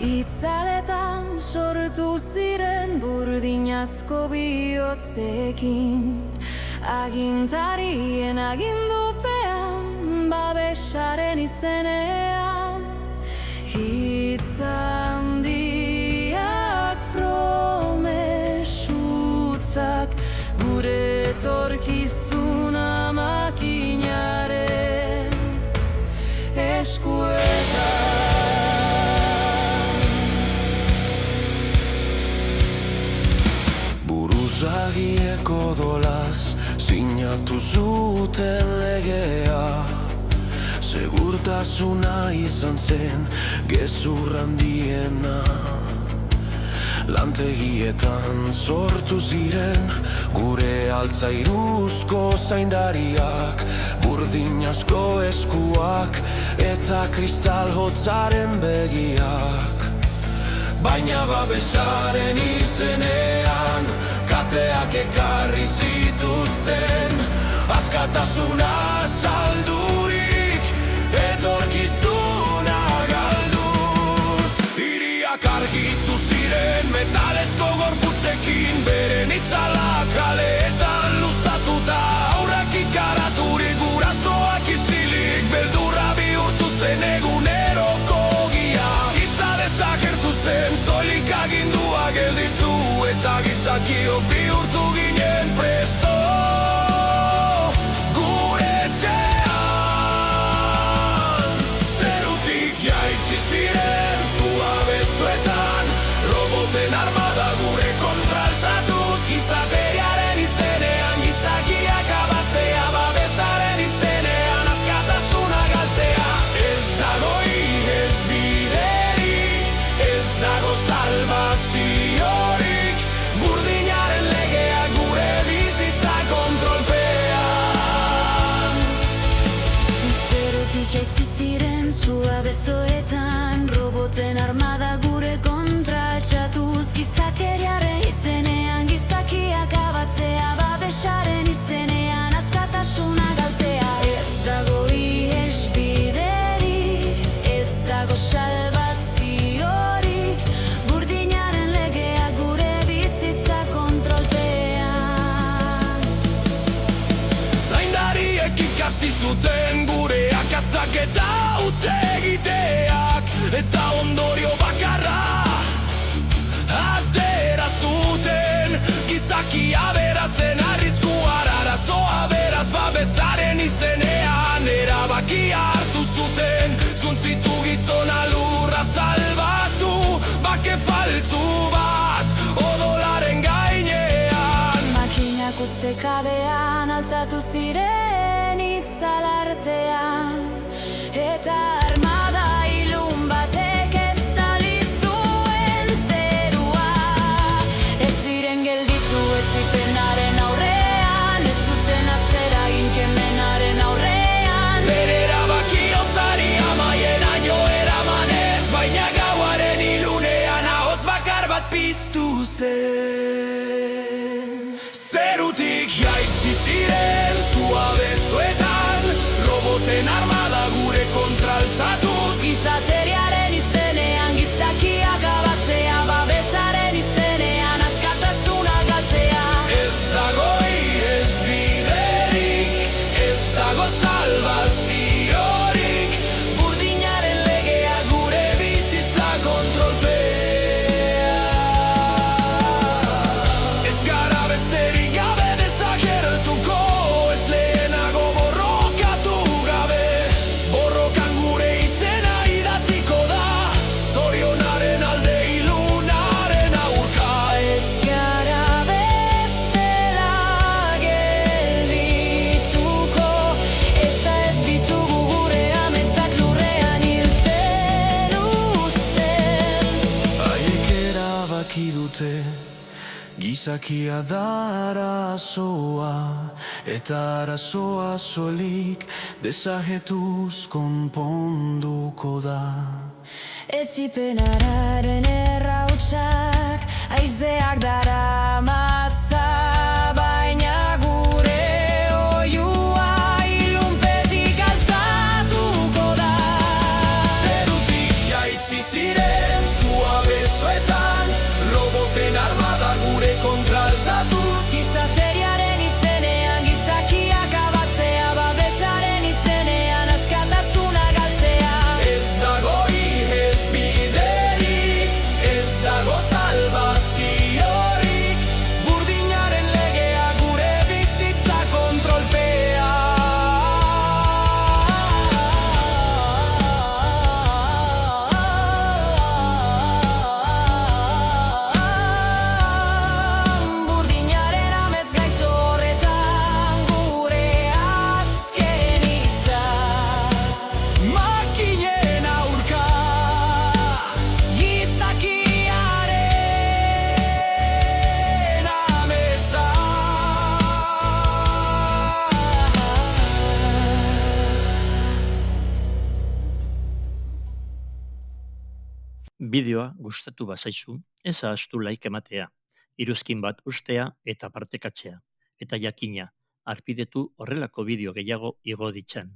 Itzaletan sortu ziren burdinazko bihotzekin, agintarien agindupean, babesaren izenean. Hitz handiak promesutzak, gure etorkizuna makinaren eskuetan. Buruzagiek odolaz sinatu zuten legea, segurtasuna izan zen gezur handiena. Lantegietan sortu ziren gure altzairuzko zaindariak, burdinazko eskuak eta kristal hotzaren begiak. Baina babesaren izenean kateak ekarri zituzten, askatasuna saldurik, etorkizuna galduz. Hiriak argitu ziren metalezko gorputzekin, beren itzalak kaleetan luzatuta, aurrak ikaraturik, gurasoak izilik, beldurra bihurtu zen eguneroko gia. Itzalez agertu zen, soilik agindua gelditu, eta gizakiok bihurtu ginen preso. Gure etxean zerutik jaitsi ziren suabe zuetan, roboten armada gure kontra altzatuz, gizateriaren izenean gizakiak abatzea, babesaren izenean askatasuna galtzea. Ez dago ihesbiderik, ez dago salvaziorik, burdinaren legeak gure bizitza kontrolpean. Zerutik jaitsi ziren suabezoetan, roboten armada gure kontra altxatuz, gizateriaren izenean gizakiak abatzea, babesaren izenean askatasuna galtzea. Ez dago ihesbiderik, ez dago salvaziorik, burdinaren legeak gure bizitza kontrolpean. Zaindariek ikasi zuten gure akatzak eta utz egiteak, eta ondorio bakarra atera zuten. Gizakia berazen arriskuar arazoa, beraz babesaren izenean erabakia hartu zuten. Zuntzitu gizona lurra salbatu, bake faltzu bat odolaren gainean. Makinak ustekabean altzatu ziren itzalartean, eta armada ilun batek estali zuen zerua. Ez ziren gelditu etsipenaren aurrean, ez zuten atzera ginkemenaren aurrean. Bere erabaki hotzari amaieraino eramanez, baina gauaren ilunean ahots bakar bat piztu zen. Zerutik jaitsi ziren suabezoetan, roboten armada gure kontra altzatuz, Gizateriaren izenean gizakiak abatzea, babesaren izenean askatasuna galtzea. ez dago ihesbiderik, ez dago salvaziorik, Burdinaren legea gure bizitza kontrolpean. Ez gara besterik gabe desagertuko, ez lehenago borrokatu gabe, borrokan gure izena idatziko da, zorionaren alde ilunaren aurka. Ez gara bestela geldituko, eta ez ditugu gure ametsak lurrean hiltzen uzten. Haiek erabaki dute gizakia da arazoa, eta arazoa soilik desagetuz konponduko da. Etsipenaren errautsak haizeak daramatza, baina gure oihua ilunpetik altzatuko da. Zerutik jaitsi ziren su Bideoa gustatu bazaizu, ez ahaztu like ematea, iruzkin bat ustea eta partekatzea. Eta jakina, harpidetu horrelako bideo gehiago igo ditzan.